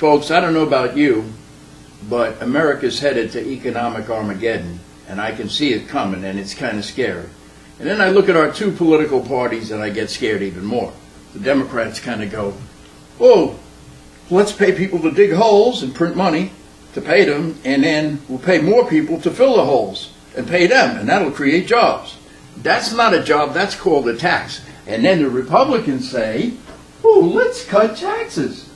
Folks, I don't know about you, but America's headed to economic Armageddon, and I can see it coming, and it's kind of scary. And then I look at our two political parties, and I get scared even more. The Democrats kind of go, oh, let's pay people to dig holes and print money to pay them, and then we'll pay more people to fill the holes and pay them, and that'll create jobs. That's not a job, that's called a tax. And then the Republicans say, oh, let's cut taxes.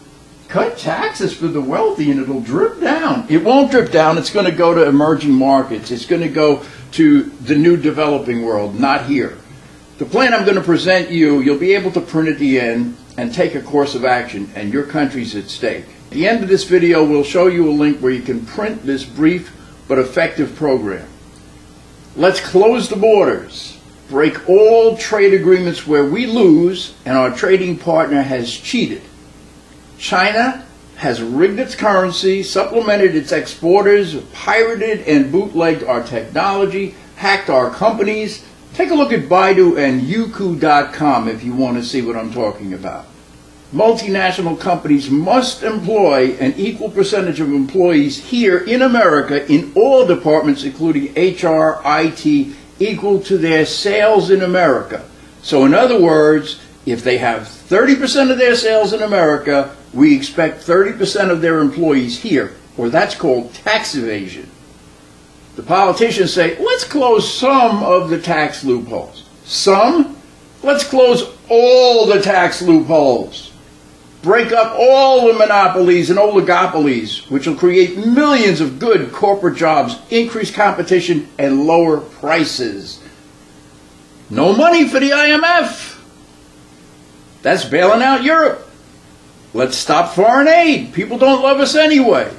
Cut taxes for the wealthy and it'll drip down. It won't drip down, it's going to go to emerging markets. It's going to go to the new developing world, not here. The plan I'm going to present you'll be able to print at the end and take a course of action, and your country's at stake. At the end of this video, we'll show you a link where you can print this brief but effective program. Let's close the borders, break all trade agreements where we lose and our trading partner has cheated. China has rigged its currency, supplemented its exporters, pirated and bootlegged our technology, hacked our companies. Take a look at Baidu and Youku.com if you want to see what I'm talking about. Multinational companies must employ an equal percentage of employees here in America in all departments, including HR, IT, equal to their sales in America. So in other words, if they have 30% of their sales in America, we expect 30% of their employees here, or that's called tax evasion. The politicians say, let's close some of the tax loopholes. Some? Let's close all the tax loopholes. Break up all the monopolies and oligopolies, which will create millions of good corporate jobs, increase competition, and lower prices. No money for the IMF. That's bailing out Europe. Let's stop foreign aid. People don't love us anyway.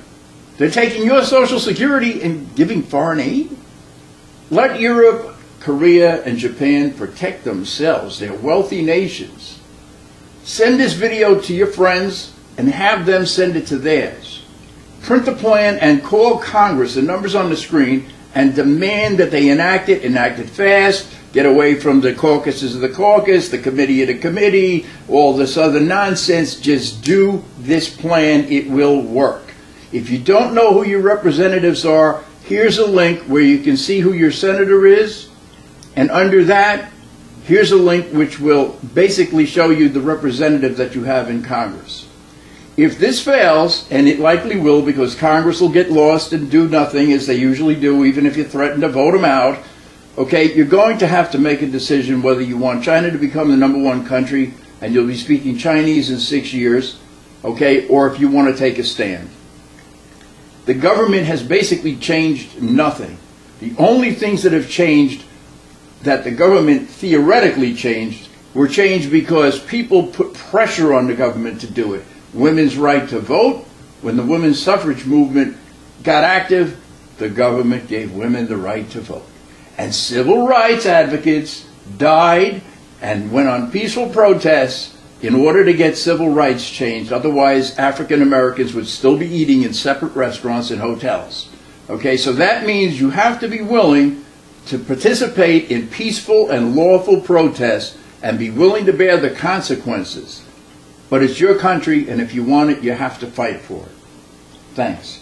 They're taking your Social Security and giving foreign aid. Let Europe, Korea, and Japan protect themselves. They're wealthy nations. Send this video to your friends and have them send it to theirs. Print the plan and call Congress, the numbers on the screen, and demand that they enact it fast. Get away from the caucuses of the caucus, the committee of the committee, all this other nonsense. Just do this plan. It will work. If you don't know who your representatives are, here's a link where you can see who your senator is. And under that, here's a link which will basically show you the representative that you have in Congress. If this fails, and it likely will because Congress will get lost and do nothing as they usually do, even if you threaten to vote them out, okay, you're going to have to make a decision whether you want China to become the #1 country and you'll be speaking Chinese in 6 years, okay, or if you want to take a stand. The government has basically changed nothing. The only things that have changed that the government theoretically changed were changed because people put pressure on the government to do it. Women's right to vote, when the women's suffrage movement got active, the government gave women the right to vote. And civil rights advocates died and went on peaceful protests in order to get civil rights changed. Otherwise, African Americans would still be eating in separate restaurants and hotels. Okay, so that means you have to be willing to participate in peaceful and lawful protests and be willing to bear the consequences. But it's your country, and if you want it, you have to fight for it. Thanks.